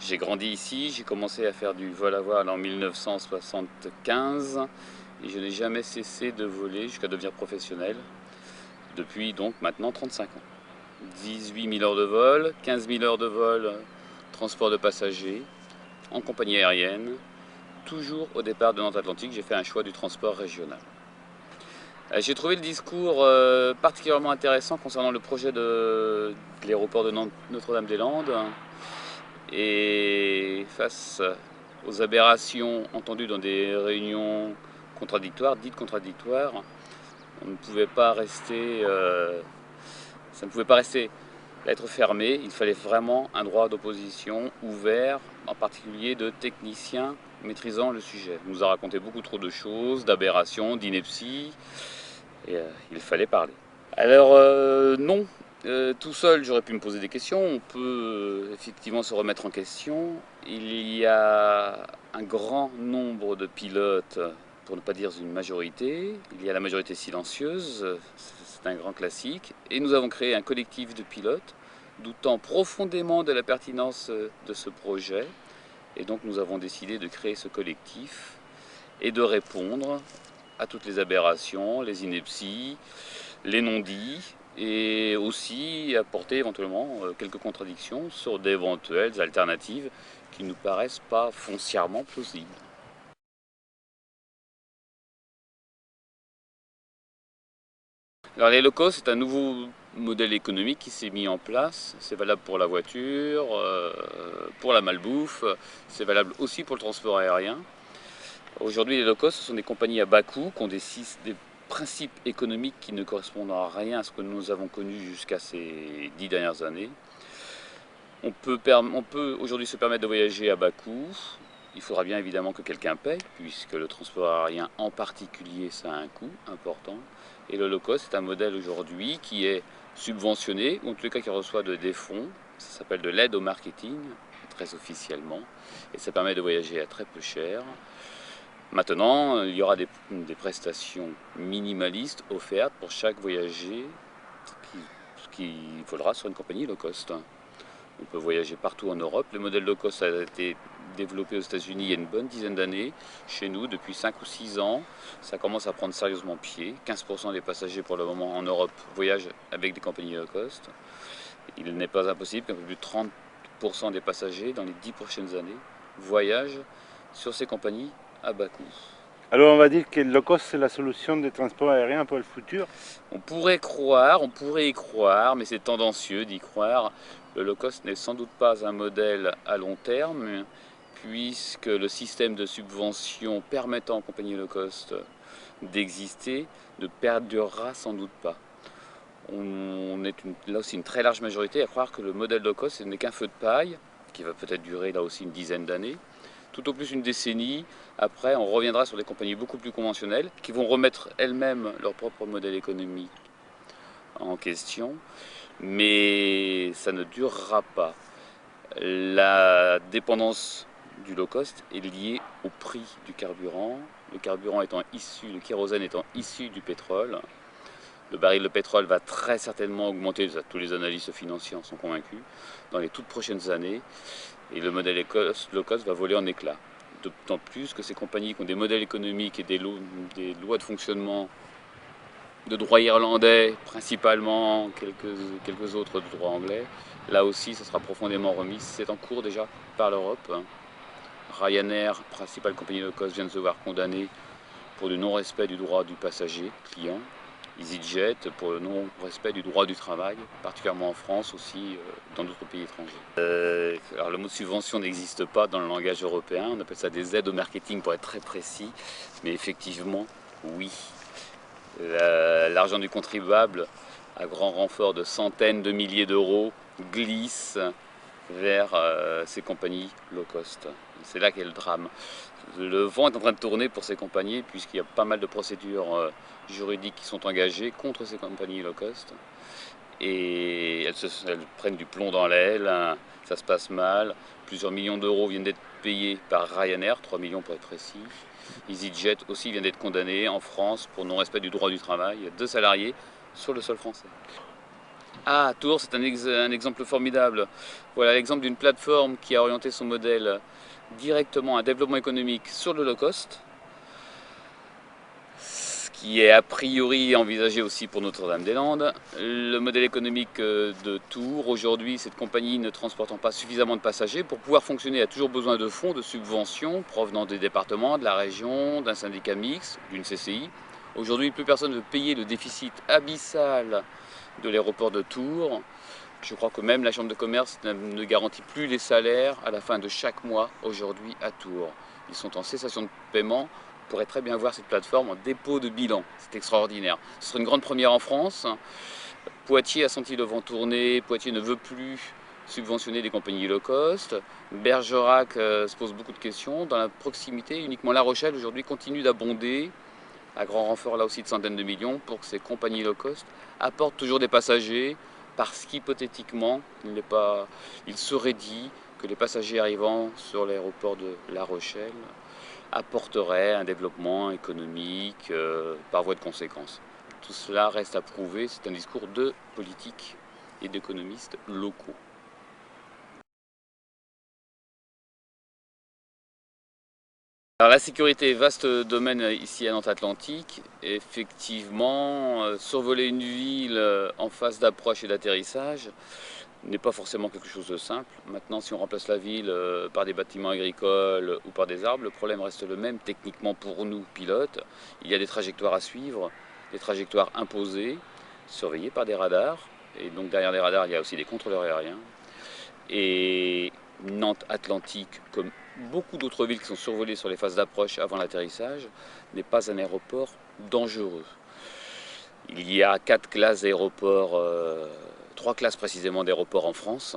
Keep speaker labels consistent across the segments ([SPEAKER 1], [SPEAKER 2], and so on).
[SPEAKER 1] J'ai grandi ici, j'ai commencé à faire du vol à voile en 1975 et je n'ai jamais cessé de voler jusqu'à devenir professionnel depuis donc maintenant 35 ans. 18 000 heures de vol, 15 000 heures de vol transport de passagers en compagnie aérienne. Toujours au départ de Nantes Atlantique, j'ai fait un choix du transport régional. J'ai trouvé le discours particulièrement intéressant concernant le projet de l'aéroport de Notre-Dame-des-Landes. Et face aux aberrations entendues dans des réunions contradictoires, dites contradictoires, on ne pouvait pas rester, ça ne pouvait pas rester lettre fermée. Il fallait vraiment un droit d'opposition ouvert, en particulier de techniciens maîtrisant le sujet. On nous a raconté beaucoup trop de choses, d'aberrations, d'inepties, et il fallait parler. Alors non, tout seul j'aurais pu me poser des questions, on peut effectivement se remettre en question. Il y a un grand nombre de pilotes, pour ne pas dire une majorité. Il y a la majorité silencieuse, c'est un grand classique. Et nous avons créé un collectif de pilotes, doutant profondément de la pertinence de ce projet. Et donc nous avons décidé de créer ce collectif et de répondre à toutes les aberrations, les inepties, les non-dits, et aussi apporter éventuellement quelques contradictions sur d'éventuelles alternatives qui ne nous paraissent pas foncièrement plausibles. Alors les low-cost, c'est un nouveau modèle économique qui s'est mis en place. C'est valable pour la voiture, pour la malbouffe, c'est valable aussi pour le transport aérien. Aujourd'hui, les low-cost, ce sont des compagnies à bas coût qui ont des principes économiques qui ne correspondent à rien à ce que nous avons connu jusqu'à ces 10 dernières années. On peut aujourd'hui se permettre de voyager à bas coût. Il faudra bien évidemment que quelqu'un paye, puisque le transport aérien en particulier, ça a un coût important. Et le low-cost, c'est un modèle aujourd'hui qui est subventionné, ou en tout cas qui reçoit des fonds. Ça s'appelle de l'aide au marketing, très officiellement. Et ça permet de voyager à très peu cher. Maintenant, il y aura des prestations minimalistes offertes pour chaque voyager qu'il faudra sur une compagnie low cost. On peut voyager partout en Europe. Le modèle low cost a été développé aux États-Unis il y a une bonne dizaine d'années. Chez nous, depuis 5 ou 6 ans, ça commence à prendre sérieusement pied. 15% des passagers pour le moment en Europe voyagent avec des compagnies low cost. Il n'est pas impossible qu'un peu plus de 30% des passagers dans les 10 prochaines années voyagent sur ces compagnies à bas coût.
[SPEAKER 2] Alors on va dire que le low cost c'est la solution de transport aérien pour le futur.
[SPEAKER 1] On pourrait y croire, mais c'est tendancieux d'y croire. Le low cost n'est sans doute pas un modèle à long terme, puisque le système de subvention permettant aux compagnies low cost d'exister ne perdurera sans doute pas. On est là aussi une très large majorité à croire que le modèle low cost n'est qu'un feu de paille, qui va peut-être durer là aussi une dizaine d'années, tout au plus une décennie. Après, on reviendra sur des compagnies beaucoup plus conventionnelles qui vont remettre elles-mêmes leur propre modèle économique en question, mais ça ne durera pas. La dépendance du low cost est liée au prix du carburant, le carburant étant issu, le kérosène étant issu du pétrole. Le baril de pétrole va très certainement augmenter, tous les analystes financiers en sont convaincus, dans les toutes prochaines années, et le modèle low cost va voler en éclats. D'autant plus que ces compagnies qui ont des modèles économiques et des lois de fonctionnement de droit irlandais, principalement quelques autres de droit anglais, là aussi ça sera profondément remis. C'est en cours déjà par l'Europe. Ryanair, principale compagnie low cost, vient de se voir condamnée pour le non-respect du droit du passager, client. EasyJet pour le non-respect du droit du travail, particulièrement en France, aussi dans d'autres pays étrangers. Alors le mot subvention n'existe pas dans le langage européen, on appelle ça des aides au marketing pour être très précis, mais effectivement, oui. L'argent du contribuable, à grand renfort de centaines de milliers d'euros, glisse vers ces compagnies low cost. C'est là qu'est le drame. Le vent est en train de tourner pour ces compagnies puisqu'il y a pas mal de procédures juridiques qui sont engagées contre ces compagnies low cost. Et elles prennent du plomb dans l'aile, ça se passe mal. Plusieurs millions d'euros viennent d'être payés par Ryanair, 3 millions pour être précis. EasyJet aussi vient d'être condamné en France pour non-respect du droit du travail. 2 salariés sur le sol français. Ah, Tours, c'est un exemple formidable. Voilà l'exemple d'une plateforme qui a orienté son modèle directement à un développement économique sur le low cost, ce qui est a priori envisagé aussi pour Notre-Dame-des-Landes. Le modèle économique de Tours, aujourd'hui, cette compagnie ne transportant pas suffisamment de passagers, pour pouvoir fonctionner, a toujours besoin de fonds, de subventions provenant des départements, de la région, d'un syndicat mixte, d'une CCI. Aujourd'hui, plus personne ne veut payer le déficit abyssal de l'aéroport de Tours. Je crois que même la Chambre de commerce ne garantit plus les salaires à la fin de chaque mois aujourd'hui à Tours. Ils sont en cessation de paiement. On pourrait très bien voir cette plateforme en dépôt de bilan. C'est extraordinaire. Ce serait une grande première en France. Poitiers a senti le vent tourner. Poitiers ne veut plus subventionner des compagnies low cost. Bergerac se pose beaucoup de questions. Dans la proximité, uniquement La Rochelle aujourd'hui continue d'abonder, à grand renfort là aussi de centaines de millions, pour que ces compagnies low cost apportent toujours des passagers, parce qu'hypothétiquement, il serait dit que les passagers arrivant sur l'aéroport de La Rochelle apporteraient un développement économique par voie de conséquence. Tout cela reste à prouver, c'est un discours de politiques et d'économistes locaux. Alors la sécurité, vaste domaine ici à Nantes-Atlantique. Effectivement, survoler une ville en phase d'approche et d'atterrissage n'est pas forcément quelque chose de simple. Maintenant, si on remplace la ville par des bâtiments agricoles ou par des arbres, le problème reste le même techniquement pour nous, pilotes. Il y a des trajectoires à suivre, des trajectoires imposées, surveillées par des radars. Et donc derrière les radars, il y a aussi des contrôleurs aériens. Et Nantes-Atlantique, comme beaucoup d'autres villes qui sont survolées sur les phases d'approche avant l'atterrissage, n'est pas un aéroport dangereux. Il y a 4 classes d'aéroports, 3 classes précisément d'aéroports en France.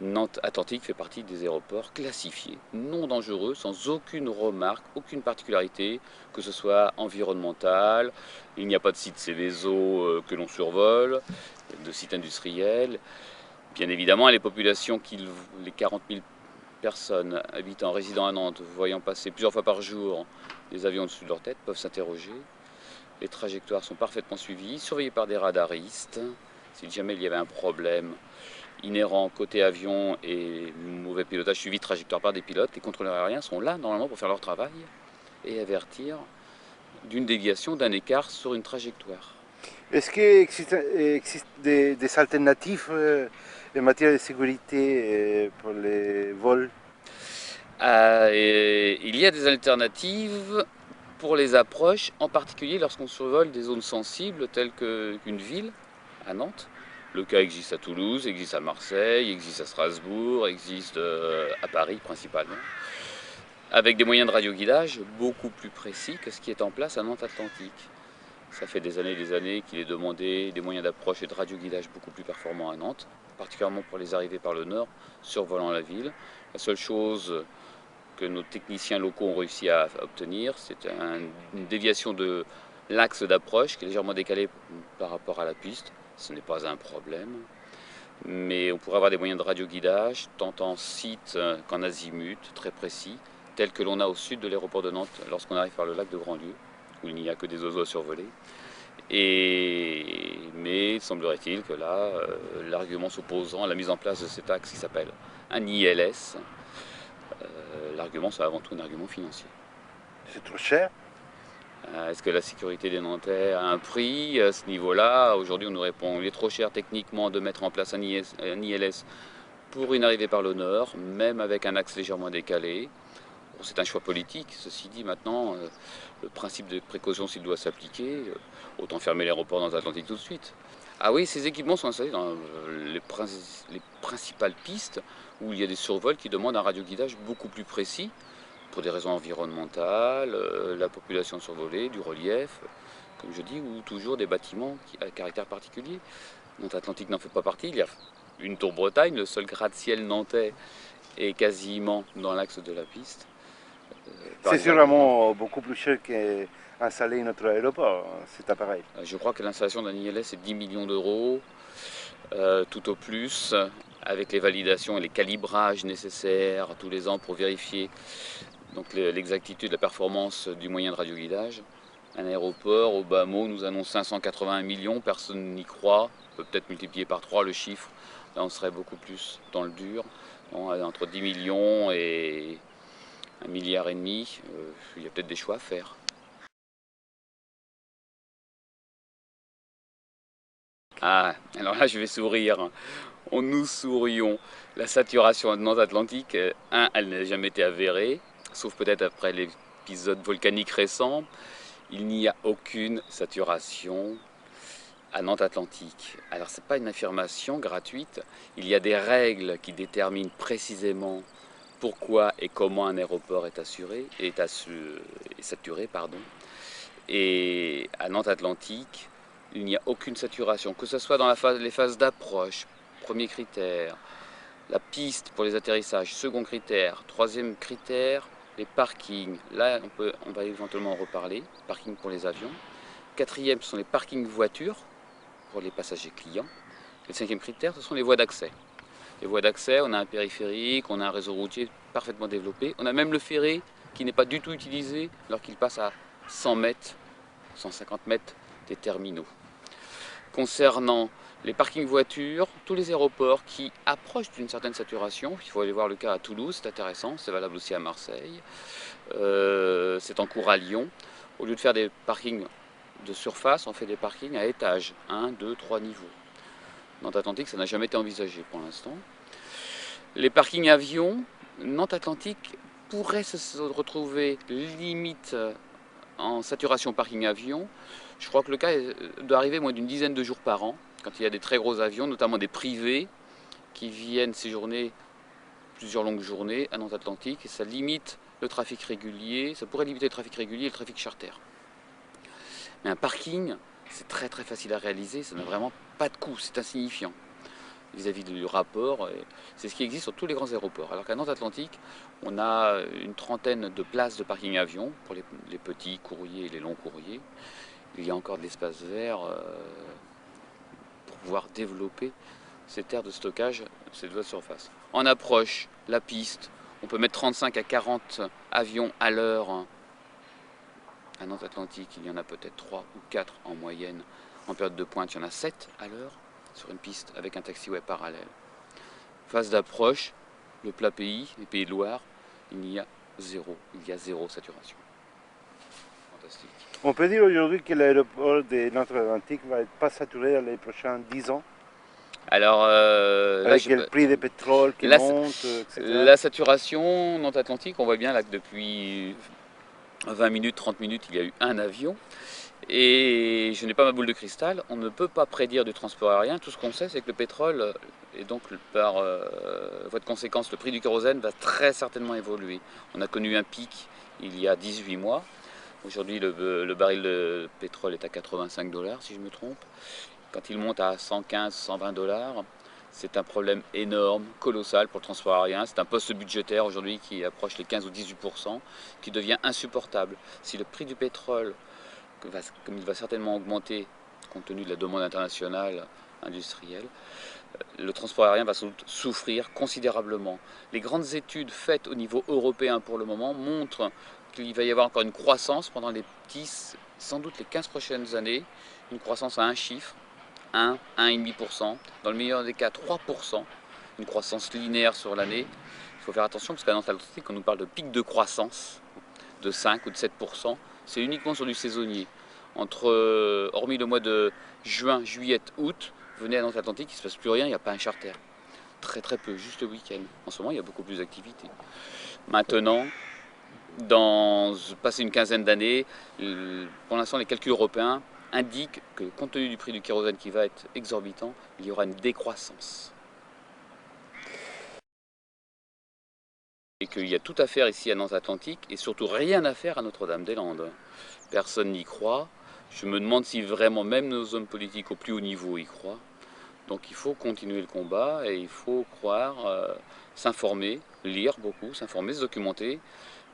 [SPEAKER 1] Nantes-Atlantique fait partie des aéroports classifiés, non dangereux, sans aucune remarque, aucune particularité, que ce soit environnemental. Il n'y a pas de site Céveso que l'on survole, de site industriel. Bien évidemment, les populations, les 40 000 personnes habitant, résidant à Nantes, voyant passer plusieurs fois par jour des avions au-dessus de leur tête, peuvent s'interroger. Les trajectoires sont parfaitement suivies, surveillées par des radaristes. Si jamais il y avait un problème inhérent côté avion et mauvais pilotage suivi de trajectoire par des pilotes, les contrôleurs aériens sont là normalement pour faire leur travail et avertir d'une déviation, d'un écart sur une trajectoire.
[SPEAKER 2] Est-ce qu'il existe des alternatives en matière de sécurité pour les vols?
[SPEAKER 1] Il y a des alternatives pour les approches, en particulier lorsqu'on survole des zones sensibles telles qu'une ville, à Nantes. Le cas existe à Toulouse, existe à Marseille, existe à Strasbourg, existe à Paris principalement, avec des moyens de radioguidage beaucoup plus précis que ce qui est en place à Nantes-Atlantique. Ça fait des années qu'il est demandé des moyens d'approche et de radioguidage beaucoup plus performants à Nantes, particulièrement pour les arrivées par le nord, survolant la ville. La seule chose que nos techniciens locaux ont réussi à obtenir, c'est une déviation de l'axe d'approche qui est légèrement décalé par rapport à la piste. Ce n'est pas un problème, mais on pourrait avoir des moyens de radioguidage, tant en site qu'en azimut, très précis, tels que l'on a au sud de l'aéroport de Nantes lorsqu'on arrive par le lac de Grandlieu, où il n'y a que des oiseaux à survoler. Mais semblerait-il que là, l'argument s'opposant à la mise en place de cet axe qui s'appelle un ILS, l'argument c'est avant tout un argument financier.
[SPEAKER 2] C'est trop cher?
[SPEAKER 1] Est-ce que la sécurité des Nantais a un prix à ce niveau-là? Aujourd'hui, on nous répond il est trop cher techniquement de mettre en place un ILS pour une arrivée par le nord, même avec un axe légèrement décalé. Bon, c'est un choix politique. Ceci dit, maintenant, le principe de précaution, s'il doit s'appliquer, autant fermer l'aéroport dans l'Atlantique tout de suite. Ah oui, ces équipements sont installés dans les principales pistes où il y a des survols qui demandent un radioguidage beaucoup plus précis, pour des raisons environnementales, la population survolée, du relief, comme je dis, ou toujours des bâtiments à caractère particulier. Nantes-Atlantique n'en fait pas partie. Il y a une tour Bretagne, le seul gratte-ciel nantais est quasiment dans l'axe de la piste.
[SPEAKER 2] C'est sûrement beaucoup plus cher qu'installer notre aéroport, cet appareil.
[SPEAKER 1] Je crois que l'installation d'un ILS est 10 millions d'euros, tout au plus, avec les validations et les calibrages nécessaires tous les ans pour vérifier donc l'exactitude, la performance du moyen de radioguidage. Un aéroport, au bas mot, nous annonce 581 millions, personne n'y croit. On peut peut-être multiplier par 3 le chiffre. Là, on serait beaucoup plus dans le dur. Non, entre 10 millions et 1,5 milliard, il y a peut-être des choix à faire. Ah, alors là, je vais sourire. Nous sourions. La saturation atlantique, elle n'a jamais été avérée, sauf peut-être après l'épisode volcanique récent. Il n'y a aucune saturation à Nantes Atlantique. Alors c'est pas une affirmation gratuite, il y a des règles qui déterminent précisément pourquoi et comment un aéroport est saturé, pardon. Et à Nantes Atlantique, il n'y a aucune saturation, que ce soit dans les phases d'approche, premier critère, la piste pour les atterrissages, second critère, troisième critère, les parkings. Là, on va éventuellement en reparler, parking pour les avions. Quatrième, ce sont les parkings voitures pour les passagers clients. Et le cinquième critère, ce sont les voies d'accès. Les voies d'accès, on a un périphérique, on a un réseau routier parfaitement développé. On a même le ferré qui n'est pas du tout utilisé alors qu'il passe à 100 mètres, 150 mètres des terminaux. Concernant les parkings voitures, tous les aéroports qui approchent d'une certaine saturation, il faut aller voir le cas à Toulouse, c'est intéressant, c'est valable aussi à Marseille, c'est en cours à Lyon. Au lieu de faire des parkings de surface, on fait des parkings à étages, 1, 2, 3 niveaux. Nantes Atlantique, ça n'a jamais été envisagé pour l'instant. Les parkings avions, Nantes Atlantique pourrait se retrouver limite en saturation parking avion. Je crois que le cas doit arriver moins d'une dizaine de jours par an, quand il y a des très gros avions, notamment des privés, qui viennent séjourner plusieurs longues journées à Nantes Atlantique, et ça limite le trafic régulier, ça pourrait limiter le trafic régulier et le trafic charter. Mais un parking, c'est très très facile à réaliser, ça n'a vraiment pas de coût, c'est insignifiant vis-à-vis du rapport. C'est ce qui existe sur tous les grands aéroports. Alors qu'à Nantes Atlantique, on a une trentaine de places de parking avion pour les petits courriers et les longs courriers. Il y a encore de l'espace vert pour pouvoir développer cette aire de stockage, cette voie de surface. En approche, la piste, on peut mettre 35 à 40 avions à l'heure. À Nantes Atlantique, il y en a peut-être 3 ou 4 en moyenne. En période de pointe, il y en a 7 à l'heure sur une piste avec un taxiway parallèle. Phase d'approche, le plat pays, les Pays de Loire, il y a zéro saturation. Fantastique.
[SPEAKER 2] On peut dire aujourd'hui que l'aéroport de Nantes Atlantique va être pas saturé dans les prochains 10 ans,
[SPEAKER 1] Alors,
[SPEAKER 2] avec le prix du pétrole qui monte, etc.
[SPEAKER 1] La saturation Nantes Atlantique, on voit bien là que depuis 20 minutes, 30 minutes, il y a eu un avion. Et je n'ai pas ma boule de cristal, on ne peut pas prédire du transport aérien. Tout ce qu'on sait, c'est que le pétrole, et donc par voie de conséquence, le prix du kérosène va très certainement évoluer. On a connu un pic il y a 18 mois. Aujourd'hui, le baril de pétrole est à 85 $, si je me trompe. Quand il monte à 115, 120 $, c'est un problème énorme, colossal pour le transport aérien. C'est un poste budgétaire aujourd'hui qui approche les 15 ou 18%, qui devient insupportable. Si le prix du pétrole, comme il va certainement augmenter compte tenu de la demande internationale industrielle, le transport aérien va souffrir considérablement. Les grandes études faites au niveau européen pour le moment montrent qu'il va y avoir encore une croissance pendant les 10, sans doute les 15 prochaines années, une croissance à un chiffre, 1, 1,5%, dans le meilleur des cas 3%, une croissance linéaire sur l'année. Il faut faire attention parce qu'à Nantes Atlantique, on nous parle de pic de croissance de 5 ou de 7%, c'est uniquement sur du saisonnier. Hormis le mois de juin, juillet, août, venez à Nantes Atlantique, il ne se passe plus rien, il n'y a pas un charter. Très très peu, juste le week-end. En ce moment, il y a beaucoup plus d'activités. Maintenant, passé une quinzaine d'années, pour l'instant, les calculs européens indiquent que, compte tenu du prix du kérosène qui va être exorbitant, il y aura une décroissance. Et qu'il y a tout à faire ici à Nantes Atlantique, et surtout rien à faire à Notre-Dame-des-Landes. Personne n'y croit. Je me demande si vraiment même nos hommes politiques au plus haut niveau y croient. Donc il faut continuer le combat et il faut croire, s'informer, lire beaucoup, s'informer, se documenter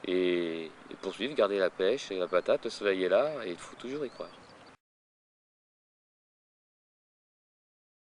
[SPEAKER 1] et poursuivre, garder la pêche et la patate, le soleil est là et il faut toujours y croire.